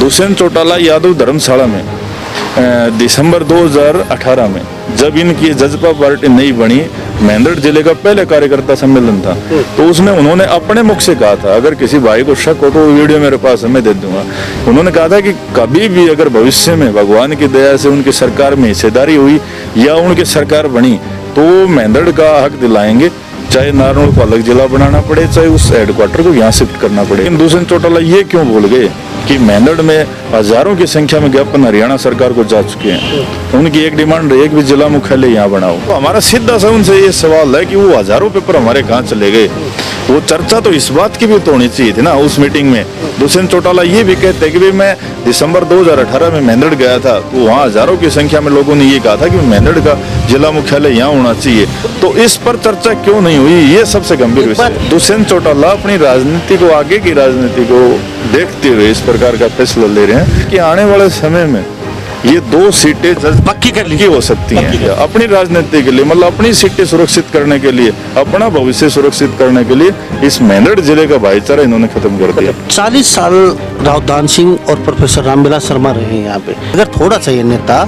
दुष्यंत चौटाला यादव धर्मशाला में दिसंबर 2018 में जब इनकी जजपा पार्टी नहीं बनी, मेंढर जिले का पहले कार्यकर्ता सम्मेलन था, तो उसमें उन्होंने अपने मुख से कहा था, अगर किसी भाई को शक हो तो वो वीडियो मेरे पास है, मैं दे दूंगा। उन्होंने कहा था कि कभी भी अगर भविष्य में भगवान की दया से उनकी सरकार में हिस्सेदारी हुई या उनकी सरकार बनी तो मेंढर का हक दिलाएंगे, चाहे नारनौल को अलग जिला बनाना पड़े, चाहे उस हेडक्वार्टर को यहाँ शिफ्ट करना पड़े। लेकिन दुष्यंत चौटाला ये क्यों भूल गए कि मेंढर में हजारों की संख्या में ज्ञापन हरियाणा सरकार को जा चुके हैं। उनकी एक डिमांड, एक भी जिला मुख्यालय यहाँ बनाओ। तो हमारा सीधा सा उनसे ये सवाल है कि वो हजारों पेपर हमारे कहाँ चले गए। वो चर्चा तो इस बात की भी तो होनी चाहिए थी ना उस मीटिंग में। दुष्यंत चौटाला ये भी कहते हैं कि भाई मैं दिसंबर 2018 में मेंढर गया था, तो वहाँ हजारों की संख्या में लोगों ने ये कहा था कि मेंढर का जिला मुख्यालय यहाँ होना चाहिए। तो इस पर चर्चा क्यों नहीं हुई, ये सबसे गंभीर विषय। दुष्यंत चौटाला अपनी राजनीति को, आगे की राजनीति को देखते हुए इस प्रकार का फैसला ले रहे हैं कि आने वाले समय में ये 2 सीटें पक्की कर ली हो सकती हैं अपनी राजनीति के लिए, मतलब अपनी सीटें सुरक्षित करने के लिए, अपना भविष्य सुरक्षित करने के लिए इस मेंढर जिले का भाईचारा इन्होंने खत्म कर दिया। 40 साल राव दान सिंह और प्रोफेसर रामविलास शर्मा रहे हैं यहाँ पे। अगर थोड़ा सा ये नेता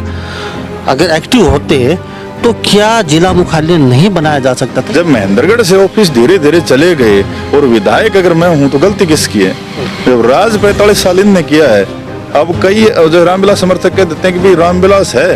अगर एक्टिव होते तो क्या जिला मुख्यालय नहीं बनाया जा सकता था? जब महेंद्रगढ़ से ऑफिस धीरे धीरे चले गए और विधायक अगर मैं हूँ तो गलती किसकी है? जब राज 45 साल इनने किया है, अब कई जो रामविलास समर्थक कह देते हैं कि भाई रामविलास है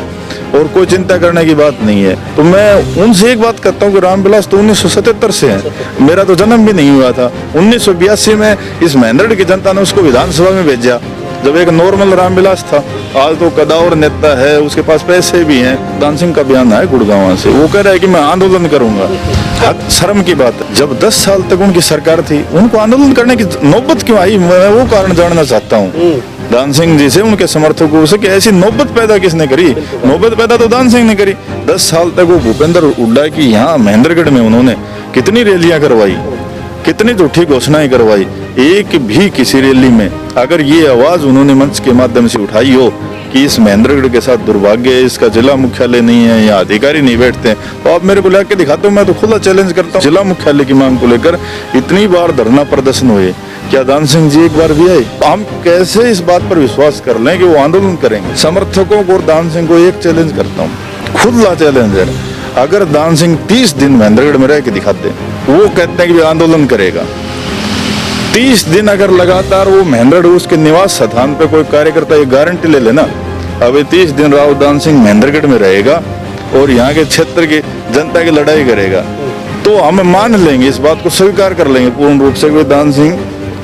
और कोई चिंता करने की बात नहीं है, तो मैं उनसे एक बात कहता हूँ कि रामविलास तो 1977 से है, मेरा तो जन्म भी नहीं हुआ था। 1982 में इस महेंद्रगढ़ की जनता ने उसको विधानसभा में भेजा, जब एक नॉर्मल रामविलास था। आज तो कदावर नेता है, उसके पास पैसे भी हैं। दान सिंह का बयान है गुड़गांव से, वो कह रहा है कि मैं आंदोलन करूंगा। शर्म की बात है, जब 10 साल तक उनकी सरकार थी, उनको आंदोलन करने की नौबत क्यों आई? मैं वो कारण जानना चाहता हूँ दान सिंह जी से, उनके समर्थकों से, कि ऐसी नौबत पैदा किसने करी? नौबत पैदा तो दान सिंह ने करी। 10 साल तक वो भूपेंद्र हुड्डा की यहाँ महेंद्रगढ़ में उन्होंने कितनी रैलियां करवाई, कितनी झूठी घोषणाएं करवाई। एक भी किसी रैली में अगर ये आवाज उन्होंने मंच के माध्यम से उठाई हो कि इस महेंद्रगढ़ के साथ दुर्भाग्य है, इसका जिला मुख्यालय नहीं है, यहाँ अधिकारी नहीं बैठते हैं, तो आप मेरे को लाके दिखाते हो। मैं तो खुला चैलेंज करता हूँ, जिला मुख्यालय की मांग को लेकर इतनी बार धरना प्रदर्शन हुए, क्या दान सिंह जी एक बार भी आए? हम कैसे इस बात पर विश्वास कर लें कि वो आंदोलन करेंगे? समर्थकों को और दान सिंह को एक चैलेंज करता हूँ, खुला चैलेंज है, अगर दान सिंह 30 दिन महेंद्रगढ़ में रह के दिखाते, वो कहते हैं कि आंदोलन करेगा, 30 दिन अगर लगातार वो महेंद्रगढ़ उसके निवास स्थान पे कोई कार्यकर्ता ये गारंटी ले लेना, अब 30 दिन राव दान सिंह महेंद्रगढ़ में रहेगा और यहाँ के क्षेत्र की जनता की लड़ाई करेगा, तो हम मान लेंगे, इस बात को स्वीकार कर लेंगे पूर्ण रूप से कि दान सिंह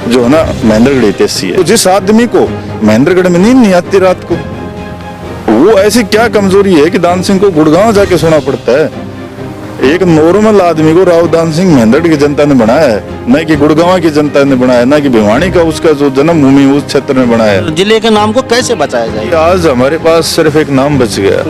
जो है ना महेंद्रगढ़ हितैषी है। तो जिस आदमी को महेंद्रगढ़ में नींद नहीं आती रात को, वो ऐसी क्या कमजोरी है कि दान सिंह को गुड़गांव जाके सोना पड़ता है? एक नॉर्मल आदमी को राव दान सिंह महेंद्रगढ़ की जनता ने बनाया है, न कि गुड़गांव की जनता ने बनाया, न कि भिवानी का उसका जो जन्मभूमि उस क्षेत्र में बनाया है। जिले के नाम को कैसे बचाया जाए? आज हमारे पास सिर्फ एक नाम बच गया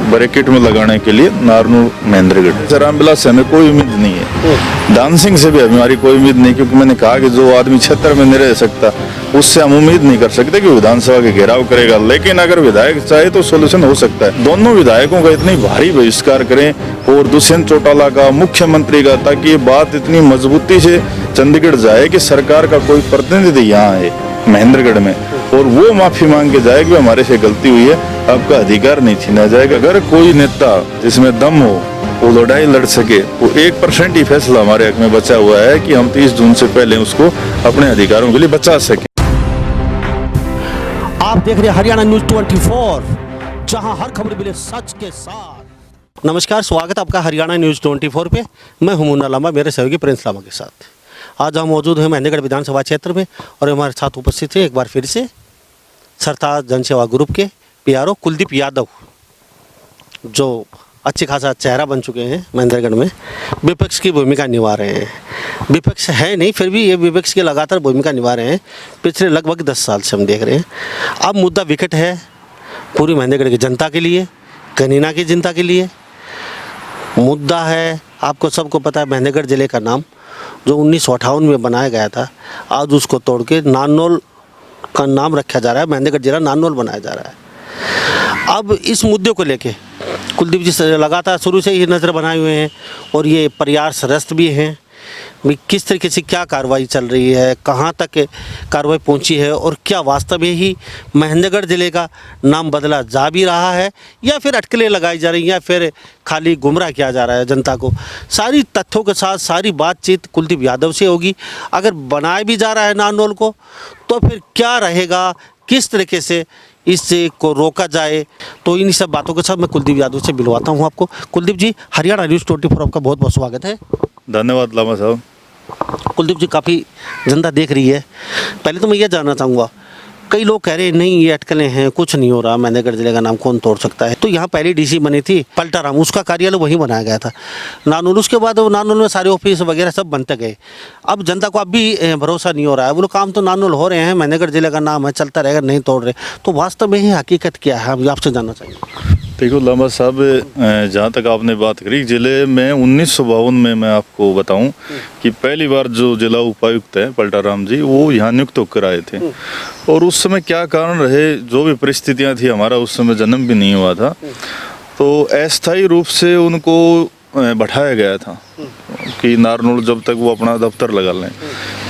ब्रैकेट में लगाने के लिए, नारनौल महेंद्रगढ़। रामविलास से हमें कोई उम्मीद नहीं है, दान सिंह से भी हमारी कोई उम्मीद नहीं, क्योंकि मैंने कहा कि जो आदमी क्षेत्र में नहीं रह सकता उससे हम उम्मीद नहीं कर सकते कि विधानसभा के घेराव करेगा। लेकिन अगर विधायक चाहे तो सोल्यूशन हो सकता है। दोनों विधायकों का इतनी भारी बहिष्कार करें और दुष्यंत चौटाला का, मुख्यमंत्री का, ताकि ये बात इतनी मजबूती से चंडीगढ़ जाए कि सरकार का कोई प्रतिनिधि यहाँ है महेंद्रगढ़ में और वो माफी मांग के जाए कि हमारे से गलती हुई है, आपका अधिकार नहीं छीना जाएगा। अगर कोई नेता जिसमें दम हो वो लड़ाई लड़ सके, तो 1% ही फैसला हमारे हक में बचा हुआ है कि हम 30 जून से पहले उसको अपने अधिकारों के लिए बचा सकें। आप देख रहे हैं हरियाणा न्यूज 24, जहां हर खबर मिले सच के साथ। नमस्कार, स्वागत है आपका हरियाणा न्यूज 24 पे। मैं हूं मुन्ना लांबा, मेरे सहयोगी प्रिंस लांबा के साथ। आज हम मौजूद हैं महेंद्रगढ़ विधानसभा क्षेत्र में और हमारे साथ उपस्थित है एक बार फिर से सरताज जनसेवा ग्रुप के PRO कुलदीप यादव, जो अच्छी खासा चेहरा बन चुके हैं महेंद्रगढ़ में, विपक्ष की भूमिका निभा रहे हैं। विपक्ष है नहीं, फिर भी ये विपक्ष की लगातार भूमिका निभा रहे हैं पिछले लगभग 10 साल से हम देख रहे हैं। अब मुद्दा विकट है पूरी महेंद्रगढ़ की जनता के लिए, कनीना की जनता के लिए मुद्दा है। आपको सबको पता है महेंद्रगढ़ जिले का नाम जो 1958 में बनाया गया था, आज उसको तोड़ के नारनौल का नाम रखा जा रहा है, महेंद्रगढ़ जिला नारनौल बनाया जा रहा है। अब इस मुद्दे को लेके कुलदीप जी लगातार शुरू से ही नज़र बनाए हुए हैं और ये प्रयासरत भी हैं भी किस तरीके से क्या कार्रवाई चल रही है, कहाँ तक कार्रवाई पहुंची है और क्या वास्तव में ही महेंद्रगढ़ ज़िले का नाम बदला जा भी रहा है या फिर अटकलें लगाई जा रही हैं या फिर खाली गुमराह किया जा रहा है जनता को। सारी तथ्यों के साथ सारी बातचीत कुलदीप यादव से होगी। अगर बनाया भी जा रहा है नारनौल को तो फिर क्या रहेगा, किस तरीके से इससे को रोका जाए, तो इन सब बातों के साथ मैं कुलदीप यादव से मिलवाता हूं आपको। कुलदीप जी, हरियाणा न्यूज़ 24 आपका बहुत बहुत स्वागत है। धन्यवाद लामा साहब। कुलदीप जी, काफ़ी जनता देख रही है। पहले तो मैं ये जानना चाहूँगा, कई लोग कह रहे हैं नहीं ये अटकलें हैं, कुछ नहीं हो रहा, महेंद्रगढ़ जिले का नाम कौन तोड़ सकता है। तो यहाँ पहली डीसी बनी थी पलटाराम, उसका कार्यालय वहीं बनाया गया था नारनौल। उसके बाद वो नारनौल में सारे ऑफिस वगैरह सब बनते गए। अब जनता को अब भी भरोसा नहीं हो रहा है। वो लोग काम तो नारनौल हो रहे हैं, महेंद्रगढ़ जिले का नाम है, चलता रहेगा, नहीं तोड़ रहे। तो वास्तव में ही हकीकत क्या है, हम आपसे जानना चाहिए। देखो लामा साहब, जहाँ तक आपने बात करी जिले में 1952 में, मैं आपको बताऊं कि पहली बार जो जिला उपायुक्त है पलटाराम जी, वो यहाँ नियुक्त होकर आए थे। और उस समय क्या कारण रहे, जो भी परिस्थितियाँ थी, हमारा उस समय जन्म भी नहीं हुआ था, तो अस्थायी रूप से उनको बैठाया गया था कि नारनौल जब तक वो अपना दफ्तर लगा लें।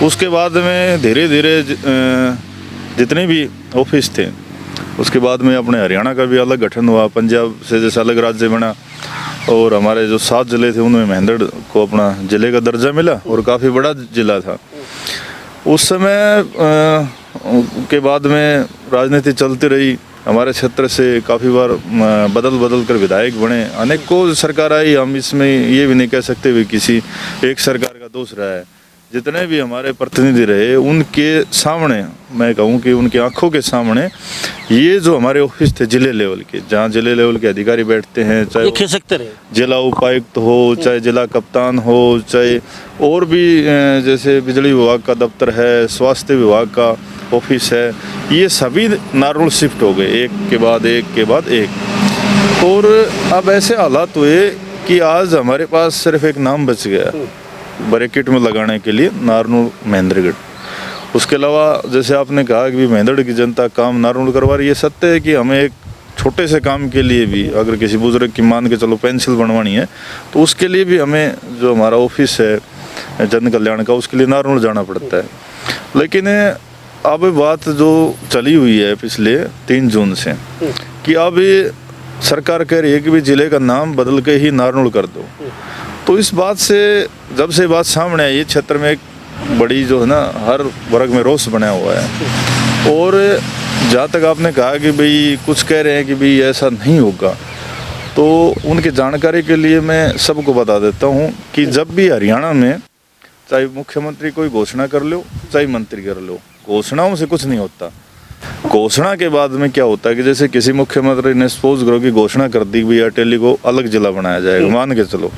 उसके बाद में धीरे धीरे जितने भी ऑफिस थे, उसके बाद में अपने हरियाणा का भी अलग गठन हुआ, पंजाब से जैसे अलग राज्य बना, और हमारे जो 7 जिले थे उनमें महेंद्रगढ़ को अपना जिले का दर्जा मिला और काफ़ी बड़ा जिला था। उस समय के बाद में राजनीति चलती रही। हमारे क्षेत्र से काफ़ी बार बदल कर विधायक बने, अनेकों सरकार आई। हम इसमें ये भी नहीं कह सकते भी किसी एक सरकार का दोष रहा है। जितने भी हमारे प्रतिनिधि रहे, उनके सामने मैं कहूँ कि उनकी आंखों के सामने ये जो हमारे ऑफिस थे जिले लेवल के, जहाँ जिले लेवल के अधिकारी बैठते हैं, चाहे जिला उपायुक्त हो, चाहे जिला कप्तान हो, चाहे और भी जैसे बिजली विभाग का दफ्तर है, स्वास्थ्य विभाग का ऑफिस है, ये सभी नारनौल शिफ्ट हो गए, एक के बाद एक। और अब ऐसे हालात हुए कि आज हमारे पास सिर्फ एक नाम बच गया ब्रैकेट में लगाने के लिए, नारनौल महेंद्रगढ़। उसके अलावा जैसे आपने कहा कि महेंद्रगढ़ की जनता काम नारनौल करवा रही है, सत्य है कि हमें एक छोटे से काम के लिए भी, अगर किसी बुजुर्ग की मान के चलो पेंसिल बनवानी है, तो उसके लिए भी हमें जो हमारा ऑफिस है जन कल्याण का, उसके लिए नारनौल जाना पड़ता है। लेकिन अब बात जो चली हुई है पिछले 3 जून से कि अब सरकार कह रही है कि भी जिले का नाम बदल के ही नारनौल कर दो। तो इस बात से, जब से बात सामने आई, क्षेत्र में एक बड़ी जो है ना, हर वर्ग में रोष बना हुआ है। और जहाँ तक आपने कहा कि भाई कुछ कह रहे हैं कि भाई ऐसा नहीं होगा, तो उनकी जानकारी के लिए मैं सबको बता देता हूँ कि जब भी हरियाणा में चाहे मुख्यमंत्री कोई घोषणा कर लो, चाहे मंत्री कर लो, घोषणाओं से कुछ नहीं होता। घोषणा के बाद में क्या होता है कि जैसे किसी मुख्यमंत्री ने सपोज करो कि घोषणा कर दी भी अटेली को अलग जिला बनाया जाएगा, मान के चलो,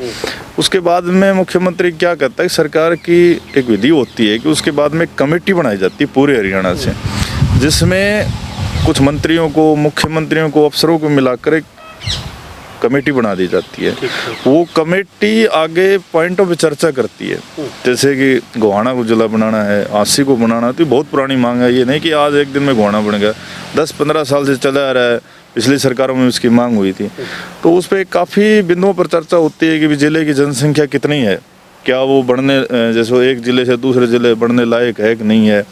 उसके बाद में मुख्यमंत्री क्या करता है, सरकार की एक विधि होती है कि उसके बाद में कमेटी बनाई जाती है पूरे हरियाणा से, जिसमें कुछ मंत्रियों को, मुख्यमंत्रियों को, अफसरों को मिलाकर एक कमेटी बना दी जाती है। वो कमेटी आगे पॉइंटों पे चर्चा करती है, जैसे कि गोहाना को जिला बनाना है, आसी को बनाना, तो बहुत पुरानी मांग है। ये नहीं कि आज एक दिन में गोहाना बन गया, 10-15 साल से चला आ रहा है, पिछली सरकारों में उसकी मांग हुई थी। तो उस पर काफ़ी बिंदुओं पर चर्चा होती है कि जिले की जनसंख्या कितनी है, क्या वो बढ़ने, जैसे एक ज़िले से दूसरे ज़िले बढ़ने लायक है कि नहीं है।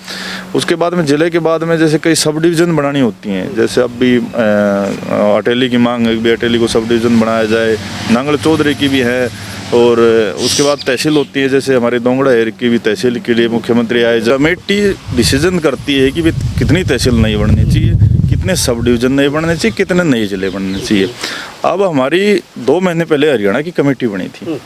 उसके बाद में ज़िले के बाद में जैसे कई सब डिवीज़न बनानी होती हैं, जैसे अब भी अटेली की मांग है कि अटेली को सब डिवीज़न बनाया जाए, नांगल चौधरी की भी है। और उसके बाद तहसील होती है, जैसे हमारे दोंगड़ा हेर की भी तहसील के लिए मुख्यमंत्री आए। कमेटी डिसीजन करती है कि कितनी तहसील नहीं बढ़नी चाहिए, कितने सब डिवीज़न नहीं बनने चाहिए, कितने नए ज़िले बनने चाहिए। अब हमारी 2 महीने पहले हरियाणा की कमेटी बनी थी,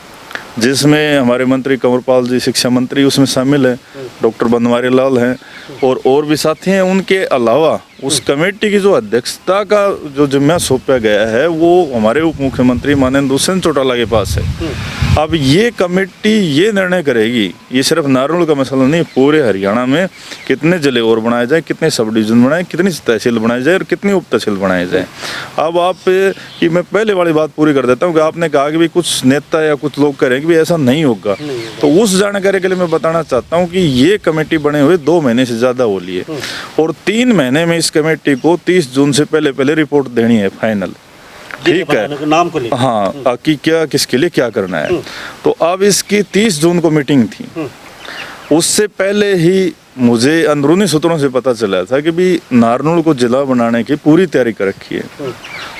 जिसमें हमारे मंत्री कंवरपाल जी शिक्षा मंत्री उसमें शामिल हैं, डॉक्टर बनवारी लाल हैं और भी साथी हैं। उनके अलावा उस कमेटी की जो अध्यक्षता का जो जिम्मा सौंपा गया है, वो हमारे उप मुख्यमंत्री माननीय दुष्यंत चौटाला के पास है। अब ये कमेटी ये निर्णय करेगी, ये सिर्फ नारनौल का मसला नहीं, पूरे हरियाणा में कितने जिले और बनाए जाए, कितने सब डिवीजन बनाए, कितनी तहसील बनाई जाए और कितनी उप तहसील बनाई जाए। अब आप कि मैं पहले वाली बात पूरी कर देता हूँ कि आपने कहा कि भी कुछ नेता या कुछ लोग कह रहे हैं कि भी ऐसा नहीं होगा, तो उस जानकारी के लिए मैं बताना चाहता हूँ कि ये कमेटी बने हुए 2 महीने से ज़्यादा हो लिए और 3 महीने में इस कमेटी को 30 जून से पहले रिपोर्ट देनी है फाइनल। ठीक है, नाम को लेकर। हाँ, कि क्या किसके लिए क्या करना है। तो अब इसकी 30 जून को मीटिंग थी। उससे पहले ही मुझे अंदरूनी सूत्रों से पता चला था कि भी नारनौल को जिला बनाने की पूरी तैयारी कर रखी है,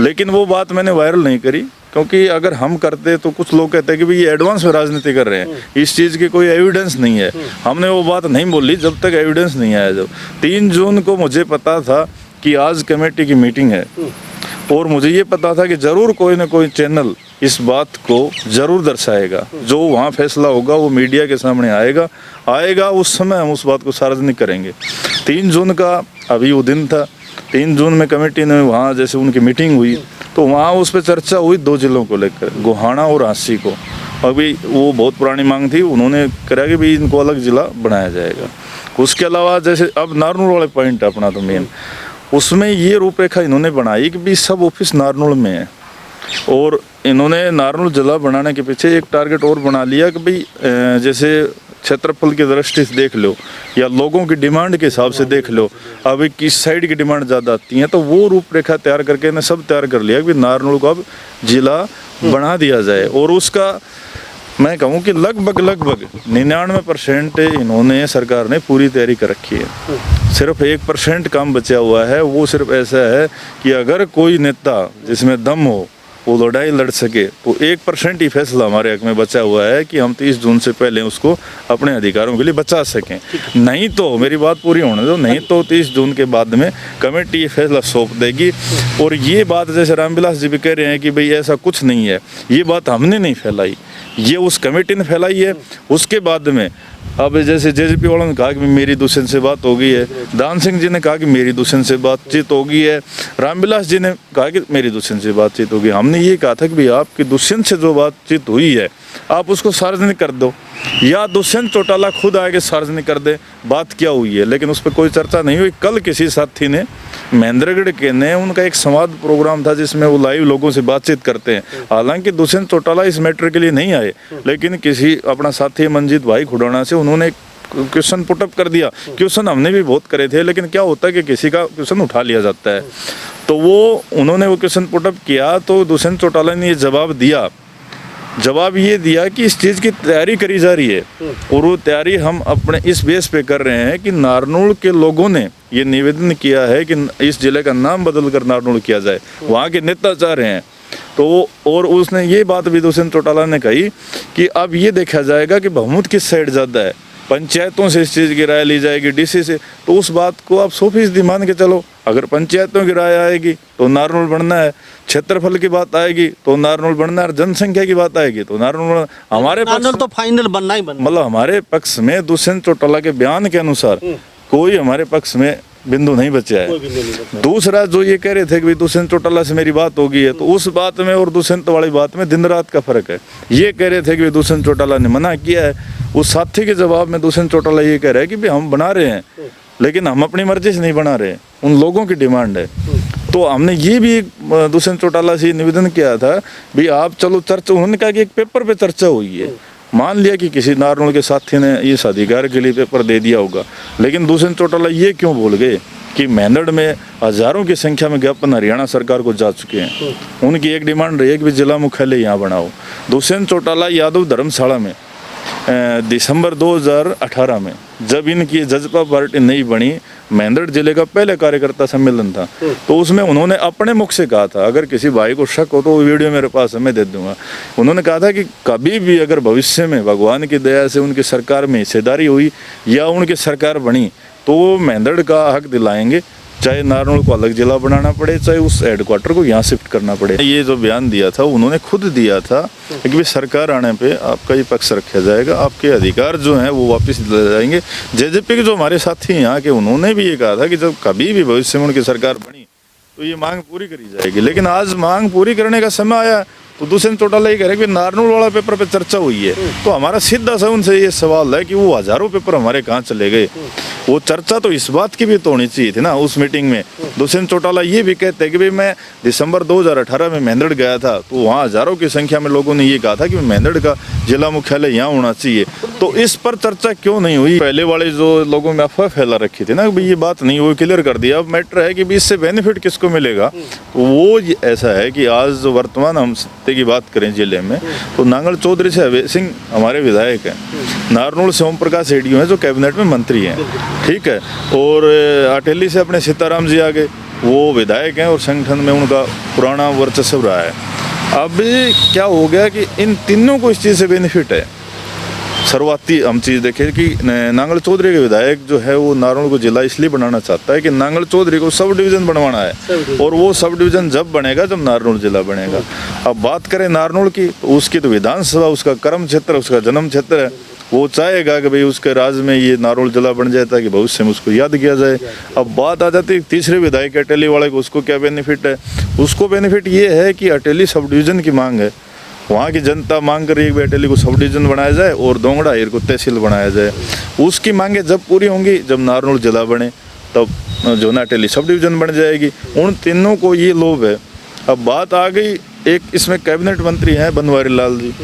लेकिन वो बात मैंने वायरल नहीं करी, क्योंकि अगर हम करते तो कुछ लोग कहते हैं कि भी ये एडवांस में राजनीति कर रहे हैं, इस चीज़ की कोई एविडेंस नहीं है। हमने वो बात नहीं बोली जब तक एविडेंस नहीं आया। जब 3 जून को मुझे पता था कि आज कमेटी की मीटिंग है, और मुझे ये पता था कि ज़रूर कोई ना कोई चैनल इस बात को ज़रूर दर्शाएगा, जो वहाँ फैसला होगा वो मीडिया के सामने आएगा, उस समय हम उस बात को सार्वजनिक करेंगे। 3 जून का अभी वो दिन था। 3 जून में कमेटी ने वहाँ जैसे उनकी मीटिंग हुई तो वहाँ उस पर चर्चा हुई 2 जिलों को लेकर, गोहाना और हाँसी को। अभी वो बहुत पुरानी मांग थी, उन्होंने करा कि भी इनको अलग जिला बनाया जाएगा। उसके अलावा जैसे अब नारनौल वाले पॉइंट अपना तो मेन, उसमें ये रूपरेखा इन्होंने बनाई कि भी सब ऑफिस नारनौल में है, और इन्होंने नारनौल जिला बनाने के पीछे एक टारगेट और बना लिया कि भाई जैसे क्षेत्रफल की दृष्टि से देख लो या लोगों की डिमांड के हिसाब से देख लो, अभी किस साइड की डिमांड ज़्यादा आती है, तो वो रूपरेखा तैयार करके इन्हें सब तैयार कर लिया कि नारनौल को अब जिला बना दिया जाए। और उसका मैं कहूँ कि लगभग 99% इन्होंने सरकार ने पूरी तैयारी कर रखी है। सिर्फ 1% काम बचा हुआ है, वो सिर्फ ऐसा है कि अगर कोई नेता जिसमें दम हो वो लड़ाई लड़ सके तो 1% ही फैसला हमारे हक में बचा हुआ है कि हम 30 जून से पहले उसको अपने अधिकारों के लिए बचा सकें। नहीं तो मेरी बात पूरी होने दो, नहीं तो 30 जून के बाद में कमेटी ये फैसला सौंप देगी। और ये बात जैसे रामविलास जी भी कह रहे हैं कि भाई ऐसा कुछ नहीं है, ये बात हमने नहीं फैलाई, ये उस कमेटी ने फैलाई है। उसके बाद में अब जैसे जेजेपी वालों ने कहा कि मेरी दुष्यंत से बात हो गई है, दान सिंह जी ने कहा कि मेरी दुष्यंत से बातचीत हो गई है, रामविलास जी ने कहा कि मेरी दुष्यंत से बातचीत होगी। हमने ये कहा था कि भाई आपकी दुष्यंत से जो बातचीत हुई है आप उसको सार्वजनिक कर दो, या दुष्यंत चौटाला खुद आके सार्वजनिक कर दे बात क्या हुई है, लेकिन उस पर कोई चर्चा नहीं हुई। कल किसी साथी ने महेंद्रगढ़ के ने उनका एक संवाद प्रोग्राम था जिसमें वो लाइव लोगों से बातचीत करते हैं। हालांकि दुष्यंत चौटाला इस मैटर के लिए नहीं आए, लेकिन किसी अपना साथी मंजीत भाई खुडाना से उन्होंने क्वेश्चन पुटअप कर दिया। क्वेश्चन हमने भी बहुत करे थे, लेकिन क्या होता है कि किसी का क्वेश्चन उठा लिया जाता है, तो वो उन्होंने वो क्वेश्चन पुटअप किया तो दुष्यंत चौटाला ने ये जवाब ये दिया कि इस चीज़ की तैयारी करी जा रही है, और वो तैयारी हम अपने इस बेस पे कर रहे हैं कि नारनौल के लोगों ने ये निवेदन किया है कि इस जिले का नाम बदल कर नारनौल किया जाए, वहाँ के नेता चाह रहे हैं। तो और उसने ये बात भी दुष्यंत चौटाला ने कही कि अब ये देखा जाएगा कि बहुमत किस साइड ज़्यादा है, पंचायतों से इस चीज़ की राय ली जाएगी, डीसी से, तो उस बात को आप 100% मान के चलो। अगर पंचायतों की राय आएगी तो नारनौल बढ़ना है, क्षेत्रफल की बात आएगी तो नारनौल बढ़ना है, जनसंख्या की बात आएगी तो नारनौल हमारे पक्ष तो फाइनल बनना ही बनना, मतलब हमारे पक्ष में दुष्यंत चौटाला के बयान के अनुसार कोई हमारे पक्ष में बिंदु नहीं बचा है। दूसरा जो ये कह रहे थे कि दुष्यंत चौटाला से मेरी बात हो गई है, तो उस बात में और दुष्यंत वाली बात में दिन रात का फर्क है। ये कह रहे थे कि दुष्यंत चौटाला ने मना किया है, उस साथी के जवाब में दुष्यंत चौटाला ये कह रहा है कि भाई हम बना रहे हैं, लेकिन हम अपनी मर्जी से नहीं बना रहे, उन लोगों की डिमांड है। तो हमने ये भी दुष्यंत चौटाला से निवेदन किया था भी आप चलो चर्चा, उन्होंने कहा कि एक पेपर पे चर्चा हुई है, मान लिया कि किसी नारनौल के साथी ने इस अधिकार के लिए पेपर दे दिया होगा, लेकिन दुष्यंत चौटाला ये क्यों भूल गए कि मेंढड़ में हजारों की संख्या में ज्ञापन हरियाणा सरकार को जा चुके हैं। उनकी एक डिमांड रही है कि जिला मुख्यालय यहाँ बनाओ। दुष्यंत चौटाला यादव धर्मशाला में दिसंबर 2018 में जब इनकी जजपा पार्टी नहीं बनी, मेंढड़ जिले का पहले कार्यकर्ता सम्मेलन था, तो उसमें उन्होंने अपने मुख से कहा था, अगर किसी भाई को शक हो तो वो वीडियो मेरे पास है, मैं दे दूंगा। उन्होंने कहा था कि कभी भी अगर भविष्य में भगवान की दया से उनकी सरकार में हिस्सेदारी हुई या उनकी सरकार बनी तो वो मेंढड़ का हक दिलाएंगे, चाहे नारनौल को अलग जिला बनाना पड़े, चाहे उस हेडक्वार्टर को यहाँ शिफ्ट करना पड़े। ये जो बयान दिया था उन्होंने खुद दिया था कि भाई सरकार आने पे आपका ये पक्ष रखा जाएगा, आपके अधिकार जो हैं वो वापस दिए जाएंगे। जेजेपी के जो हमारे साथी हैं यहाँ के, उन्होंने भी ये कहा था कि जब कभी भी भविष्य में उनकी सरकार बनी तो ये मांग पूरी करी जाएगी। लेकिन आज मांग पूरी करने का समय आया तो दुष्यंत चौटाला ये कह रहे कि नारनौल वाला पेपर पे चर्चा हुई है, तो हमारा सीधा सा उनसे ये सवाल है कि वो हजारों पेपर हमारे कहाँ चले गए। वो चर्चा तो इस बात की भी तो होनी चाहिए थी ना उस मीटिंग में दुष्यंत चौटाला ये भी कहते हैं कि भाई मैं दिसंबर 2018 में मेहंदड़ गया था, तो वहाँ हजारों की संख्या में लोगों ने ये कहा था कि मेहंदड़ का जिला मुख्यालय यहाँ होना चाहिए। तो इस पर चर्चा क्यों नहीं हुई? पहले वाले जो लोगों में अफवाह फैला रखी थी ना, भाई ये बात नहीं, वो क्लियर कर दिया। अब मैटर है कि भी इससे बेनिफिट किसको मिलेगा। वो ऐसा है कि आज जो वर्तमान हम सत्य की बात करें जिले में, तो नांगल चौधरी से अभय सिंह हमारे विधायक हैं, नारनौल से ओम प्रकाश रेड्डी हैं जो कैबिनेट में मंत्री हैं, ठीक है, और अटेली से अपने सीताराम जी आगे वो विधायक हैं और संगठन में उनका पुराना वर्चस्व रहा है। अब क्या हो गया कि इन तीनों को इस चीज़ से बेनिफिट है। शुरुआती हम चीज़ देखें कि नांगल चौधरी के विधायक जो है वो नारनौल को जिला इसलिए बनाना चाहता है कि नांगल चौधरी को सब डिवीज़न बनवाना है, और वो सब डिवीज़न जब बनेगा जब नारनौल जिला बनेगा। अब बात करें नारनौल की, तो उसकी तो विधानसभा उसका कर्म क्षेत्र, उसका जन्म क्षेत्र है। वो चाहेगा कि भाई उसके राज में ये नारनौल जिला बन जाए ताकि भविष्य में उसको याद किया जाए। अब बात आ जाती है तीसरे विधायक अटेली वाले को, उसको क्या बेनिफिट है? उसको बेनिफिट ये है कि अटेली सब डिवीज़न की मांग है, वहाँ की जनता मांग कर रही है कि अटेली को सब डिवीज़न बनाया जाए और दोंगड़ा हिर को तहसील बनाया जाए। उसकी मांगे जब पूरी होंगी, जब नारनौल जिला बने, तब जो ना अटेली सब डिवीज़न बन जाएगी। उन तीनों को ये लोभ है। अब बात आ गई, एक इसमें कैबिनेट मंत्री हैं बनवारी लाल जी,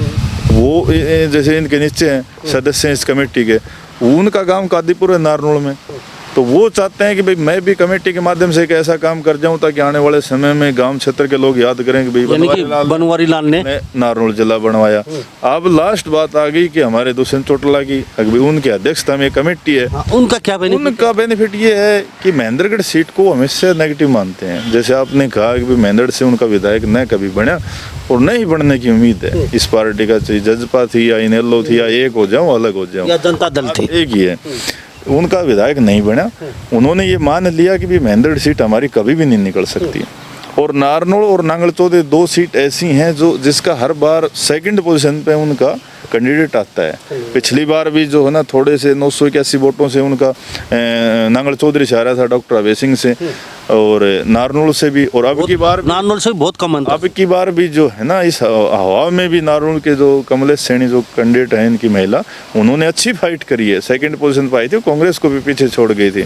वो जैसे इनके नीचे हैं सदस्य हैं इस कमेटी के, उनका गांव कादीपुर है नारनौल में, तो वो चाहते हैं कि भाई मैं भी कमेटी के माध्यम से एक ऐसा काम कर जाऊं ताकि आने वाले समय में गांव क्षेत्र के लोग याद करें कि भाई बनवारी लाल ने नारनौल जिला बनवाया। अब लास्ट बात आ गई कि हमारे दुष्यंत चौटाला की, अभी उनकी अध्यक्षता में कमेटी है, उनका क्या बेनिफिट? उनका बेनिफिट ये है कि महेंद्रगढ़ सीट को हमेशा नेगेटिव मानते हैं। जैसे आपने कहा कि महेंद्र से उनका विधायक न कभी बना और नहीं बनने की उम्मीद है इस पार्टी का, चाहे जजपा थी या इनेलो थी या एक हो जाऊं अलग हो जाऊं या जनता दल थी, एक ही है, उनका विधायक नहीं बना। उन्होंने ये मान लिया कि भी महेंद्र सीट हमारी कभी भी नहीं निकल सकती। और नारनौल और नांगल चौधरी दो सीट ऐसी हैं जो जिसका हर बार सेकंड पोजीशन पे उनका कैंडिडेट आता है। पिछली बार भी जो है ना थोड़े से 981 वोटों से उनका नांगल चौधरी से आ रहा था डॉक्टर अभय सिंह से, और नारनौल से भी, और अब की बार नारनौल से बहुत कम अंतर। अब की बार भी जो है ना इस हवा में भी नारनौल के जो कमलेश सैनी जो कैंडिडेट है इनकी महिला, उन्होंने अच्छी फाइट करी है, सेकंड पोजीशन पर आई थी, कांग्रेस को भी पीछे छोड़ गई थी।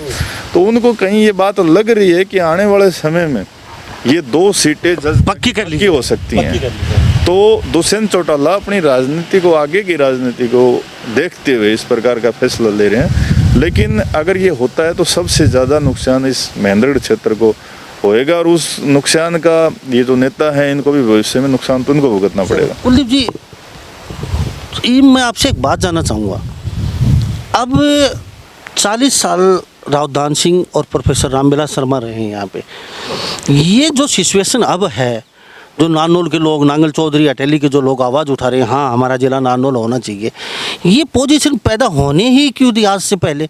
तो उनको कहीं ये बात लग रही है कि आने वाले समय में ये दो सीटें पक्की हो सकती हैं। तो दुष्यंत चौटाला अपनी राजनीति को, आगे की राजनीति को देखते हुए इस प्रकार का फैसला ले रहे हैं। लेकिन अगर ये होता है तो सबसे ज़्यादा नुकसान इस महेंद्रगढ़ क्षेत्र को होएगा, और उस नुकसान का ये जो नेता है इनको भी भविष्य में नुकसान तो उनको भुगतना पड़ेगा। कुलदीप जी, मैं आपसे एक बात जानना चाहूँगा। अब 40 साल रावधान सिंह और प्रोफेसर रामविलास शर्मा रहे हैं यहाँ पे। ये जो सिचुएशन अब है, जो नारनौल के लोग, नांगल चौधरी अटेली के जो लोग आवाज़ उठा रहे हैं, हाँ हमारा जिला नारनौल होना चाहिए, ये पोजीशन पैदा होने ही क्यों दी आज से पहले?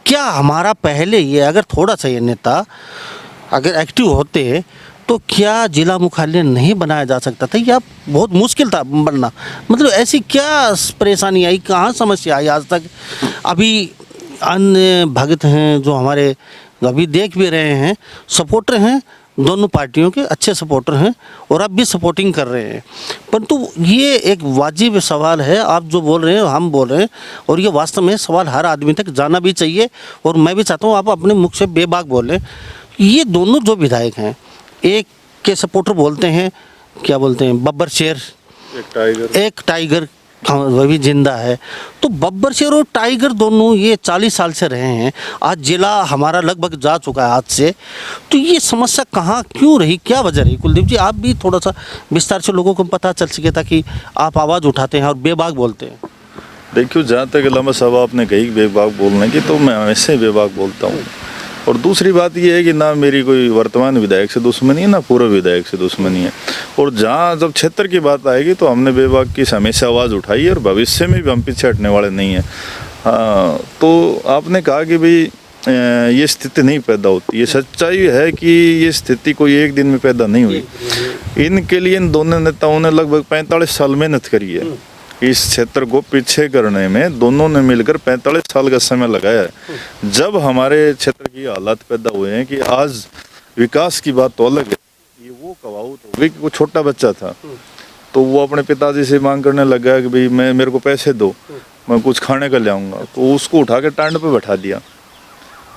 क्या हमारा पहले ये अगर थोड़ा सा ये नेता अगर एक्टिव होते तो क्या जिला मुख्यालय नहीं बनाया जा सकता था, या बहुत मुश्किल था बनना? मतलब ऐसी क्या परेशानी आई, कहाँ समस्या आई आज तक? अभी अन्य भगत हैं जो हमारे अभी देख भी रहे हैं, सपोर्टर हैं दोनों पार्टियों के, अच्छे सपोर्टर हैं और अब भी सपोर्टिंग कर रहे हैं, परंतु ये एक वाजिब सवाल है, आप जो बोल रहे हैं हम बोल रहे हैं, और ये वास्तव में सवाल हर आदमी तक जाना भी चाहिए, और मैं भी चाहता हूँ आप अपने मुख से बेबाक बोलें। ये दोनों जो विधायक हैं, एक के सपोर्टर बोलते हैं, क्या बोलते हैं, बब्बर शेर, एक टाइगर, वह भी जिंदा है। तो बब्बर शेर और टाइगर दोनों ये 40 साल से रहे हैं, आज जिला हमारा लगभग जा चुका है हाथ से। तो ये समस्या कहाँ क्यों रही, क्या वजह रही? कुलदीप जी, आप भी थोड़ा सा विस्तार से लोगों को पता चल सके, ताकि आप आवाज़ उठाते हैं और बेबाक बोलते हैं। देखियो, जहाँ तक लंबा साहब आपने कही बेबाक बोलने की, तो मैं हमेशा ही बेबाक बोलता हूँ। और दूसरी बात यह है कि ना मेरी कोई वर्तमान विधायक से दुश्मनी है, ना पूर्व विधायक से दुश्मनी है। और जहाँ जब क्षेत्र की बात आएगी तो हमने बेबाक की हमेशा आवाज़ उठाई है, और भविष्य में भी हम पीछे हटने वाले नहीं हैं। तो आपने कहा कि भाई ये स्थिति नहीं पैदा होती, ये सच्चाई है कि ये स्थिति कोई एक दिन में पैदा नहीं हुई। इनके लिए इन दोनों नेताओं ने लगभग 45 साल मेहनत करी है। इस क्षेत्र को पीछे करने में दोनों ने मिलकर 45 साल का समय लगाया है। जब हमारे क्षेत्र की हालात पैदा हुए हैं कि आज विकास की बात तो अलग है, ये वो कवाऊ तो वो छोटा बच्चा था, तो वो अपने पिताजी से मांग करने लगा कि भाई मेरे को पैसे दो, मैं कुछ खाने का ले आऊँगा। तो उसको उठा के टांड पे बैठा दिया,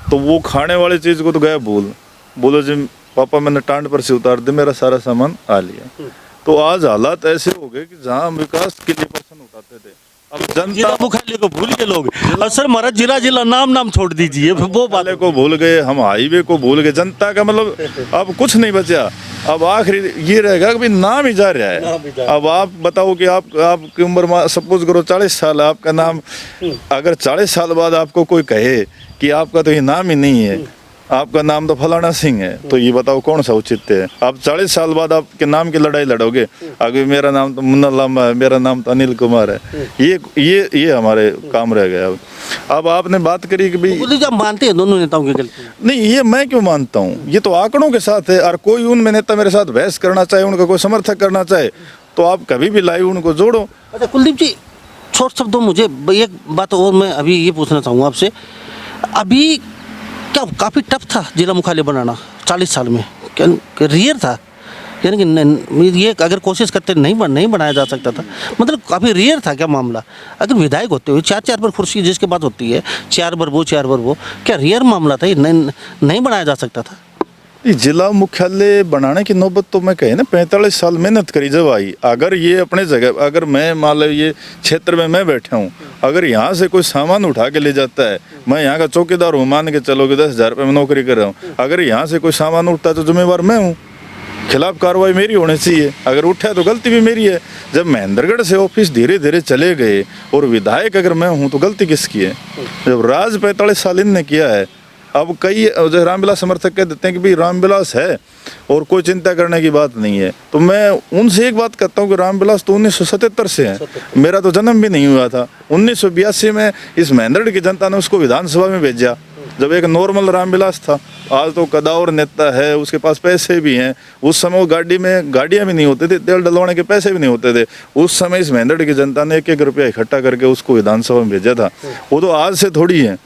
तो वो खाने वाली चीज़ को तो गया भूल, बोलो जी पापा मैंने टांड पर से उतार दे, मेरा सारा सामान आ लिया। तो आज हालात ऐसे हो गए कि जहाँ हम विकास के लिए प्रश्न उठाते थे, अब जिला जनता मुख्यालय को भूल गए लोग। और सर महाराज जिला नाम छोड़ दीजिए, वो बात वाले को भूल गए, हम हाईवे को भूल गए, जनता का मतलब अब कुछ नहीं बचा। अब आखिरी ये रहेगा कि भाई नाम ही जा रहा है। अब आप बताओ कि आपकी उम्र सपोज करो 40 साल, आपका नाम अगर 40 साल बाद आपको कोई कहे कि आपका तो ये नाम ही नहीं है, आपका नाम तो फलाना सिंह है, तो ये बताओ कौन सा उचित है? आप 40 साल बाद आपके नाम की लड़ाई लड़ोगे, अभी मेरा नाम तो मुन्ना लांबा है, मेरा नाम तो अनिल कुमार है। ये हमारे काम रह गया। अब आपने बात करी कि भाई तो मानते हैं दोनों नेताओं की गलती? नहीं, ये मैं क्यों मानता हूँ, ये तो आंकड़ों के साथ है। और कोई उनमें नेता मेरे साथ बहस करना चाहे, उनका कोई समर्थक करना चाहे, तो आप कभी भी लाइव उनको जोड़ो। अच्छा कुलदीप जी, छोटे शब्दों मुझे एक बात और मैं अभी ये पूछना चाहूँगा आपसे, अभी क्या काफ़ी टफ था जिला मुख्यालय बनाना 40 साल में? क्या रियर था? यानी कि ये अगर कोशिश करते नहीं बनाया जा सकता था, मतलब काफ़ी रियर था क्या मामला? अगर विधायक होते हुए 4 पर कुर्सी जिसके बाद होती है, 4 बार वो, क्या रियर मामला था? ये नहीं बनाया जा सकता था? ये जिला मुख्यालय बनाने की नौबत तो मैं कहे ना 45 साल मेहनत करी जब आई। अगर ये अपने जगह, अगर मैं मान लो ये क्षेत्र में मैं बैठा हूँ, अगर यहाँ से कोई सामान उठा के ले जाता है, मैं यहाँ का चौकीदार हूँ, मान के चलो कि 10,000 रुपये में नौकरी कर रहा हूँ, अगर यहाँ से कोई सामान उठता है तो जिम्मेवार मैं हूँ, खिलाफ कार्रवाई मेरी होनी चाहिए। अगर उठा तो गलती भी मेरी है। जब महेंद्रगढ़ से ऑफिस धीरे धीरे चले गए और विधायक अगर मैं हूँ तो गलती किसकी है? जब राज 45 साल इनने किया है, अब कई जो रामविलास समर्थक कह देते हैं कि भाई रामविलास है और कोई चिंता करने की बात नहीं है, तो मैं उनसे एक बात कहता हूँ कि रामविलास तो 1977 से है, मेरा तो जन्म भी नहीं हुआ था। 1982 में इस महेंद्रगढ़ की जनता ने उसको विधानसभा में भेजा, जब एक नॉर्मल रामविलास था। आज तो कदावर नेता है, उसके पास पैसे भी हैं। उस समय वो गाड़ियाँ भी नहीं होते थे, तेल डलवाने के पैसे भी नहीं होते थे। उस समय इस महेंद्रगढ़ की जनता ने 1-1 रुपया इकट्ठा करके उसको विधानसभा में भेजा था। वो तो आज से थोड़ी है,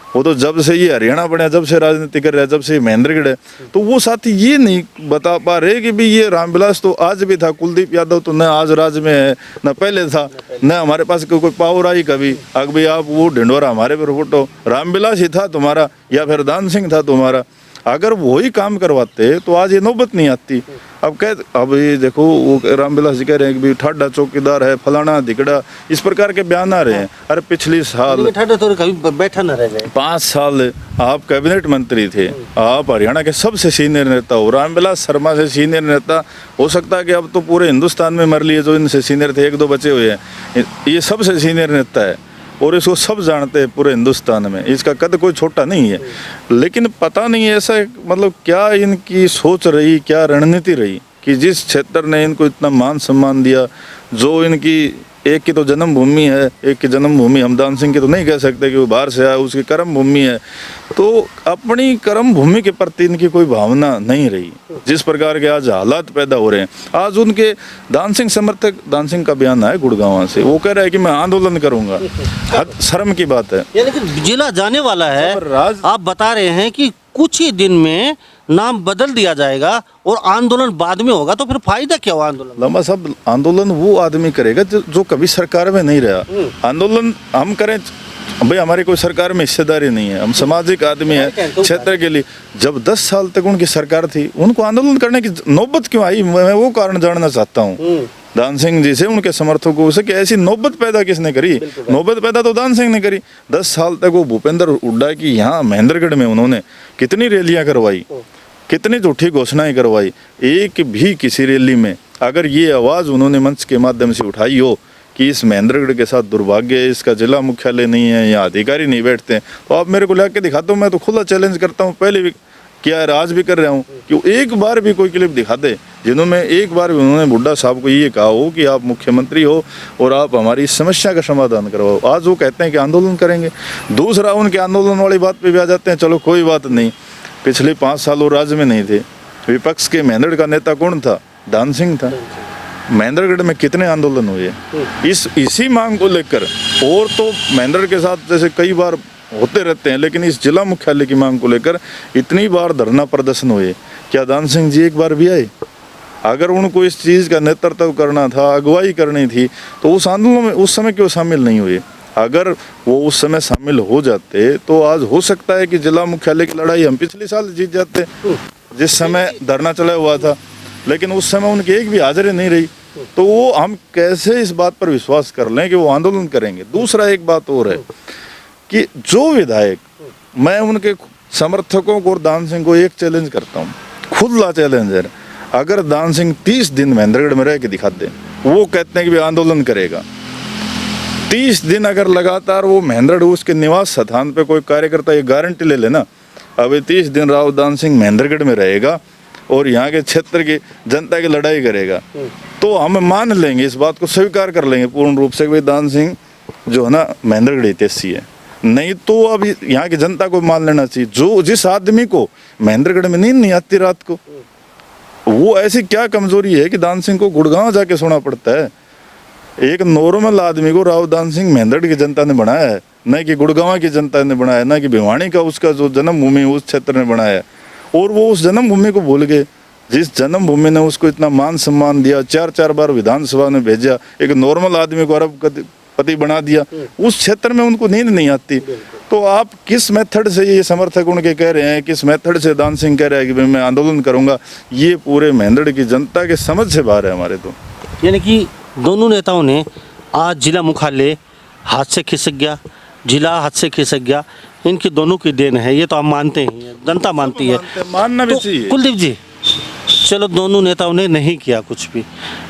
वो तो जब से ये हरियाणा बना, जब से राजनीति कर रहा है, जब से महेंद्रगढ़ है। तो वो साथी ये नहीं बता पा रहे कि भाई ये रामविलास तो आज भी था, कुलदीप यादव तो न आज राज में है न पहले था, न हमारे पास कोई पावर आई कभी। अगर भाई आप वो ढिंडोरा हमारे पर फोटो, रामविलास ही था तुम्हारा या फिर दान सिंह था तुम्हारा। अगर वही काम करवाते तो आज ये नौबत नहीं आती। अब ये देखो वो रामविलास जी कह रहे हैं कि ठाडा चौकीदार है, फलाना धिकड़ा, इस प्रकार के बयान आ रहे हैं। अरे पिछले साल तो कभी बैठा न रह गए, 5 साल आप कैबिनेट मंत्री थे, आप हरियाणा के सबसे सीनियर नेता हो। रामविलास शर्मा से सीनियर नेता हो सकता है कि अब तो पूरे हिंदुस्तान में मर लिए जो इनसे सीनियर थे, 1-2 बचे हुए हैं। ये सबसे सीनियर नेता है और इसको सब जानते हैं पूरे हिंदुस्तान में। इसका कद कोई छोटा नहीं है, लेकिन पता नहीं ऐसा मतलब क्या इनकी सोच रही, क्या रणनीति रही कि जिस क्षेत्र ने इनको इतना मान सम्मान दिया, जो इनकी एक की तो जन्मभूमि है, एक की जन्मभूमि हम दान सिंह की तो नहीं कह सकते कि वो बाहर से आया, उसकी कर्म भूमि है, तो अपनी कर्म भूमि के प्रति इनकी कोई भावना नहीं रही। जिस प्रकार के आज हालात पैदा हो रहे हैं, आज उनके दान सिंह समर्थक, दान सिंह का बयान आया गुड़गांव से, वो कह रहा है कि मैं आंदोलन करूंगा। शर्म की बात है। यानी कि जिला जाने वाला है, आप बता रहे हैं कि कुछ ही दिन में नाम बदल दिया जाएगा और आंदोलन बाद में होगा, तो फिर फायदा क्या हुआ आंदोलन? लंबा साहब, आंदोलन वो आदमी करेगा जो कभी सरकार में नहीं रहा। आंदोलन हम करें भाई, हमारी कोई सरकार में हिस्सेदारी नहीं है, हम सामाजिक आदमी हैं क्षेत्र के लिए। जब 10 साल तक उनकी सरकार थी, उनको आंदोलन करने की नौबत क्यों आई? मैं वो कारण जानना चाहता हूँ दान सिंह जी से, उनके समर्थकों से, कि ऐसी नौबत पैदा किसने करी? नौबत पैदा तो दान सिंह ने करी। 10 साल तक वो भूपेंद्र हुड्डा की यहाँ महेंद्रगढ़ में उन्होंने कितनी रैलियां करवाई, कितनी झूठी घोषणाएं करवाई। एक भी किसी रैली में अगर ये आवाज़ उन्होंने मंच के माध्यम से उठाई हो कि इस महेंद्रगढ़ के साथ दुर्भाग्य है, इसका जिला मुख्यालय नहीं है, यहाँ अधिकारी नहीं बैठते हैं, तो आप मेरे को ला के दिखा दो। मैं तो खुला चैलेंज करता हूँ, पहले भी किया है, आज भी कर रहा हूँ, कि एक बार भी कोई क्लिप दिखा दे जिन्होंने एक बार भी उन्होंने बुड्ढा साहब को ये कहा हो कि आप मुख्यमंत्री हो और आप हमारी इस समस्या का समाधान करवाओ। आज वो कहते हैं कि आंदोलन करेंगे। दूसरा, उनके आंदोलन वाली बात पे भी आ जाते हैं। चलो कोई बात नहीं, पिछले 5 साल वो राज्य में नहीं थे। विपक्ष के महेंद्रगढ़ का नेता कौन था? दान सिंह था। महेंद्रगढ़ में कितने आंदोलन हुए इसी मांग को लेकर। और तो महेंद्रगढ़ के साथ जैसे कई बार होते रहते हैं, लेकिन इस जिला मुख्यालय की मांग को लेकर इतनी बार धरना प्रदर्शन हुए। क्या दान सिंह जी एक बार भी आए? अगर उनको इस चीज़ का नेतृत्व करना था, अगुवाई करनी थी, तो उस आंदोलन में उस समय क्यों शामिल नहीं हुए? अगर वो उस समय शामिल हो जाते तो आज हो सकता है कि जिला मुख्यालय की लड़ाई हम पिछले साल जीत जाते। जिस समय धरना चला हुआ था, लेकिन उस समय उनकी एक भी हाजिरी नहीं रही, तो वो हम कैसे इस बात पर विश्वास कर लें कि वो आंदोलन करेंगे। दूसरा एक बात और है कि जो विधायक, मैं उनके समर्थकों को और दान सिंह को एक चैलेंज करता हूँ, खुला चैलेंज है, अगर दान सिंह 30 दिन महेंद्रगढ़ में रह के दिखा दे, वो कहते हैं कि वे आंदोलन करेगा, 30 दिन अगर लगातार वो महेंद्रगढ़ उसके निवास स्थान पे कोई कार्यकर्ता ये गारंटी ले लेना, अब 30 दिन राव दान सिंह महेंद्रगढ़ में रहेगा और यहाँ के क्षेत्र की जनता की लड़ाई करेगा, तो हम मान लेंगे, इस बात को स्वीकार कर लेंगे पूर्ण रूप से कि भाई दान सिंह जो है ना महेंद्रगढ़ हितैषी है। नहीं तो अब यहाँ की जनता को मान लेना चाहिए, जो जिस आदमी को महेंद्रगढ़ में नींद नहीं आती रात को, वो ऐसी क्या कमजोरी है कि दान सिंह को गुड़गांव जाके सोना पड़ता है। एक नॉर्मल आदमी को राव दान सिंह महेंद्रगढ़ की जनता ने बनाया है, न कि गुड़गांव की जनता ने बनाया, न कि भिवानी का उसका जो जन्मभूमि उस क्षेत्र ने बनाया है। और वो उस जन्मभूमि को भूल गए, जिस जन्मभूमि ने उसको इतना मान सम्मान दिया, 4-4 बार विधानसभा में भेजा, एक नॉर्मल आदमी को अरबपति बना दिया, उस क्षेत्र में उनको नींद नहीं आती। तो आप किस मेथड से ये समर्थक उनके कह रहे हैं, किस मेथड से दान सिंह कह रहे हैं कि भाई मैं आंदोलन करूंगा, ये पूरे महेंद्रगढ़ की जनता के समझ से बाहर है हमारे। तो यानी कि दोनों नेताओं ने आज जिला मुख्यालय हाथ से खिसक गया, जिला हाथ से खिसक गया, इनकी दोनों की देन है, ये तो हम मानते हैं, जनता मानती है, मानना भी तो चाहिए। कुलदीप जी, चलो दोनों नेताओं ने नहीं किया कुछ भी,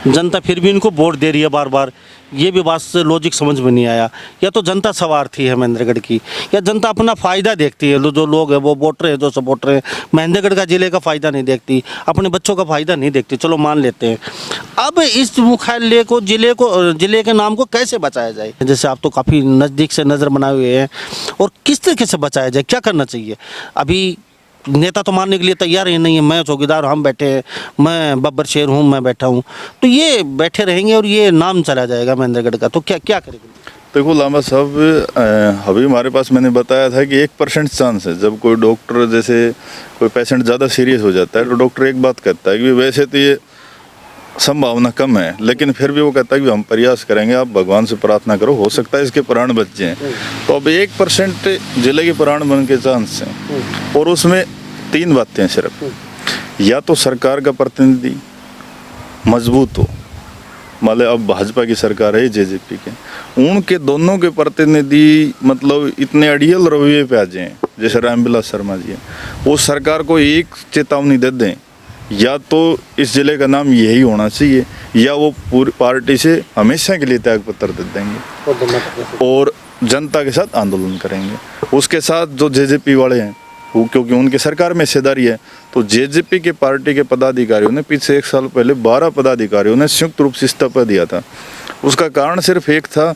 जनता फिर भी इनको वोट दे रही है बार बार, ये भी बात से लॉजिक समझ में नहीं आया। या तो जनता स्वार्थी है महेंद्रगढ़ की, या जनता अपना फ़ायदा देखती है, जो लोग हैं वो वोटर हैं, जो सपोर्टर हैं, महेंद्रगढ़ का जिले का फ़ायदा नहीं देखती, अपने बच्चों का फ़ायदा नहीं देखती, चलो मान लेते हैं। अब इस मुख्यालय को जिले के नाम को कैसे बचाया जाए? जैसे आप तो काफ़ी नज़दीक से नज़र बनाए हुए हैं, और किस तरीके से बचाया जाए, क्या करना चाहिए? अभी नेता तो मानने के लिए तैयार ही नहीं है, मैं चौकीदार, हम बैठे हैं, मैं बब्बर शेर हूँ, मैं बैठा हूँ, तो ये बैठे रहेंगे और ये नाम चला जाएगा महेंद्रगढ़ का, तो क्या क्या करेंगे? देखो लामा साहब, अभी हमारे पास मैंने बताया था कि 1% चांस है, जब कोई डॉक्टर, जैसे कोई पेशेंट ज़्यादा सीरियस हो जाता है तो डॉक्टर एक बात कहता है कि वैसे तो ये संभावना कम है, लेकिन फिर भी वो कहता है कि हम प्रयास करेंगे, आप भगवान से प्रार्थना करो, हो सकता है इसके प्राण बच जाएं। तो अब 1% जिले के प्राण बनने के चांस हैं, और उसमें 3 बातें हैं सिर्फ, या तो सरकार का प्रतिनिधि मजबूत हो, मान अब भाजपा की सरकार है जेजेपी के, उनके दोनों के प्रतिनिधि मतलब इतने अड़ियल रवैये पे आ जाएं, जैसे रामविलास शर्मा जी हैं, वो सरकार को एक चेतावनी दे दें, या तो इस जिले का नाम यही होना चाहिए, या वो पूरी पार्टी से हमेशा के लिए त्याग पत्र दे देंगे और जनता के साथ आंदोलन करेंगे। उसके साथ जो जेजेपी वाले हैं, वो क्योंकि उनकी सरकार में हिस्सेदारी है, तो जेजेपी के पार्टी के पदाधिकारियों ने पिछले 1 साल पहले 12 पदाधिकारियों ने संयुक्त रूप से इस्तीफा दिया था। उसका कारण सिर्फ एक था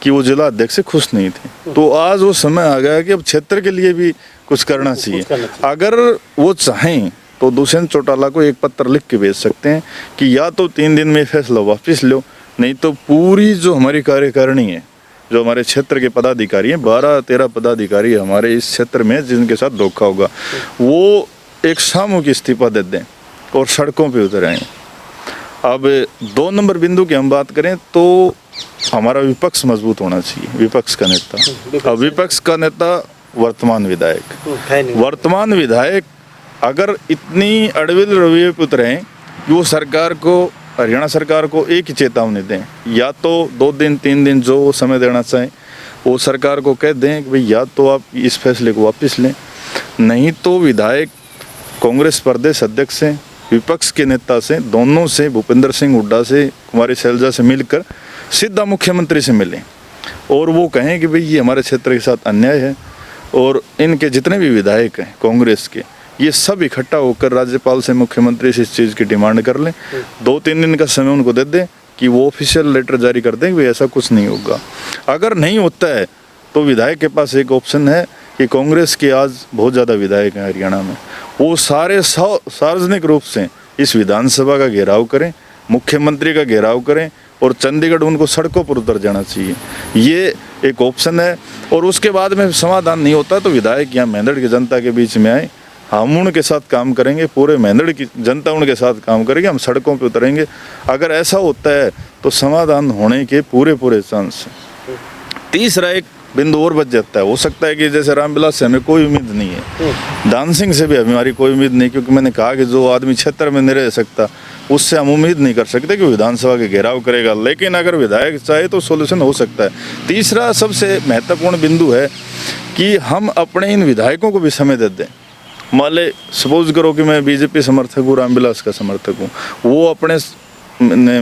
कि वो जिला अध्यक्ष से खुश नहीं थे। तो आज वो समय आ गया कि अब क्षेत्र के लिए भी कुछ करना चाहिए। अगर वो चाहें तो दुष्यंत चौटाला को एक पत्र लिख के भेज सकते हैं कि या तो 3 दिन में फैसला वापस लो, नहीं तो पूरी जो हमारी कार्यकारिणी है, जो हमारे क्षेत्र के पदाधिकारी हैं, 12-13 पदाधिकारी हमारे इस क्षेत्र में जिनके साथ धोखा होगा, वो एक सामूहिक इस्तीफा दे दें और सड़कों पे उतर आएं। अब 2 नंबर बिंदु की हम बात करें तो हमारा विपक्ष मजबूत होना चाहिए, विपक्ष का नेता। अब विपक्ष का नेता वर्तमान विधायक अगर इतनी अड़विल रवैये पे उतरे कि वो सरकार को, हरियाणा सरकार को एक ही चेतावनी दें, या तो 2 दिन 3 दिन जो समय देना चाहें, वो सरकार को कह दें कि भाई या तो आप इस फैसले को वापस लें, नहीं तो विधायक कांग्रेस प्रदेश अध्यक्ष से, विपक्ष के नेता से, दोनों से, भूपेंद्र सिंह हुड्डा से, कुमारी शैलजा से मिलकर सीधा मुख्यमंत्री से मिलें और वो कहें कि भाई ये हमारे क्षेत्र के साथ अन्याय है, और इनके जितने भी विधायक हैं कांग्रेस के, ये सब इकट्ठा होकर राज्यपाल से, मुख्यमंत्री से इस चीज़ की डिमांड कर लें। 2-3 दिन का समय उनको दे दें कि वो ऑफिशियल लेटर जारी कर दें कि ऐसा कुछ नहीं होगा। अगर नहीं होता है तो विधायक के पास एक ऑप्शन है कि कांग्रेस के आज बहुत ज़्यादा विधायक हैं हरियाणा में, वो सारे सार्वजनिक रूप से इस विधानसभा का घेराव करें, मुख्यमंत्री का घेराव करें, और चंडीगढ़ उनको सड़कों पर उतर जाना चाहिए। ये एक ऑप्शन है। और उसके बाद में समाधान नहीं होता तो विधायक यहाँ महेंद्रगढ़ की जनता के बीच में आए, हम उनके साथ काम करेंगे, पूरे महेंद्रगढ़ की जनता उनके साथ काम करेगी, हम सड़कों पे उतरेंगे। अगर ऐसा होता है तो समाधान होने के पूरे चांस हैं। तीसरा एक बिंदु और बच जाता है। हो सकता है कि जैसे रामविलास से हमें कोई उम्मीद नहीं है, दान सिंह से भी हमारी कोई उम्मीद नहीं, क्योंकि मैंने कहा कि जो आदमी क्षेत्र में नहीं रह सकता उससे हम उम्मीद नहीं कर सकते कि विधानसभा के घेराव करेगा। लेकिन अगर विधायक चाहे तो सॉल्यूशन हो सकता है। तीसरा सबसे महत्वपूर्ण बिंदु है कि हम अपने इन विधायकों को भी समय दे दें। मान ले सपोज करो कि मैं बीजेपी समर्थक हूँ, रामविलास का समर्थक हूँ, वो अपने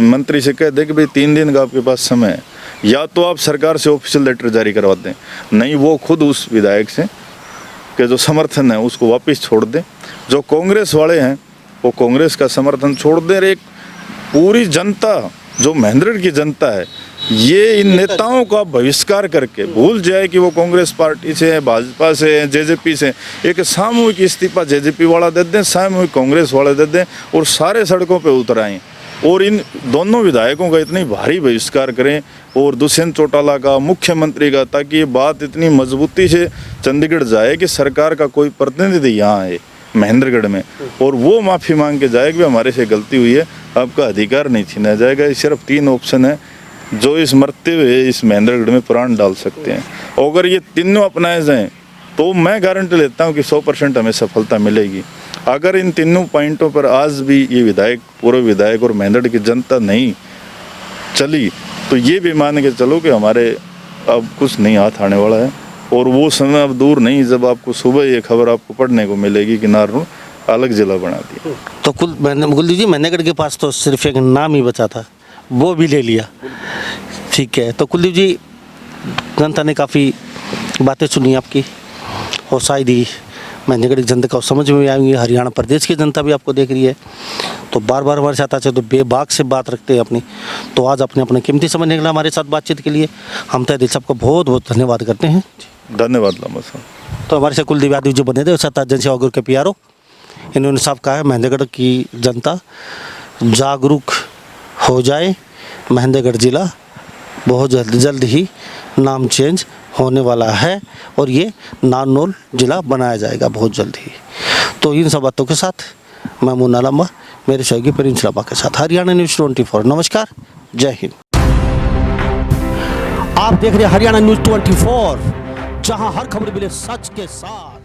मंत्री से कह दे कि भाई 3 दिन का आपके पास समय है, या तो आप सरकार से ऑफिशियल लेटर जारी करवा दें, नहीं वो खुद उस विधायक से के जो समर्थन है उसको वापस छोड़ दें। जो कांग्रेस वाले हैं वो कांग्रेस का समर्थन छोड़ दें। एक पूरी जनता जो महेंद्रगढ़ की जनता है ये इन नेताओं का बहिष्कार करके भूल जाए कि वो कांग्रेस पार्टी से है, भाजपा से है, जेजेपी से। एक सामूहिक इस्तीफा जेजेपी वाला दे दें, सामूहिक कांग्रेस वाले दे दें और सारे सड़कों पे उतर आएं और इन दोनों विधायकों का इतनी भारी बहिष्कार करें और दुष्यंत चौटाला का, मुख्यमंत्री का, ताकि ये बात इतनी मजबूती से चंडीगढ़ जाए कि सरकार का कोई प्रतिनिधि यहाँ आए महेंद्रगढ़ में और वो माफ़ी मांग के जाए कि हमारे से गलती हुई है, आपका अधिकार नहीं छीना जाएगा। ये सिर्फ 3 ऑप्शन है जो इस मरते हुए इस महेंद्रगढ़ में प्राण डाल सकते हैं। और अगर ये तीनों अपनाए जाएं तो मैं गारंटी लेता हूँ कि 100% हमें सफलता मिलेगी। अगर इन तीनों पॉइंटों पर आज भी ये विधायक, पूर्व विधायक और महेंद्रगढ़ की जनता नहीं चली तो ये भी मान के चलो कि हमारे अब कुछ नहीं हाथ आने वाला है। और वो समय अब दूर नहीं जब आपको सुबह ये खबर आपको पढ़ने को मिलेगी कि नारनौल अलग जिला बना दिया। तो कुलदीप जी, महेंद्रगढ़ के पास तो सिर्फ एक नाम ही बचा था, वो भी ले लिया। ठीक है, तो कुलदीप जी, जनता ने काफ़ी बातें सुनी आपकी और शायद ही महेंद्रगढ़ की जनता को समझ में आएंगी, हरियाणा प्रदेश की जनता भी आपको देख रही है। तो बार बार हमारे साथ आते तो बेबाक से बात रखते हैं अपनी। तो आज अपने अपने कीमती समय निकला हमारे साथ बातचीत के लिए, हम तय दिल से आपको बहुत बहुत धन्यवाद करते हैं। धन्यवाद लामा साहब। तो हमारे से कुलदीप यादव जो बने थे सत्ता जनसेवा गुरु के PRO, इन्होंने साफ कहा है महेंद्रगढ़ की जनता जागरूक हो जाए, महेंद्रगढ़ जिला बहुत जल्द ही नाम चेंज होने वाला है और ये नारनौल जिला बनाया जाएगा बहुत जल्द ही। तो इन सब बातों के साथ मैं मुन्ना लांबा मेरे सहयोगी प्रिंस लांबा के साथ हरियाणा न्यूज़ 24। नमस्कार, जय हिंद। आप देख रहे हैं हरियाणा न्यूज़ 24, जहां हर खबर मिले सच के साथ।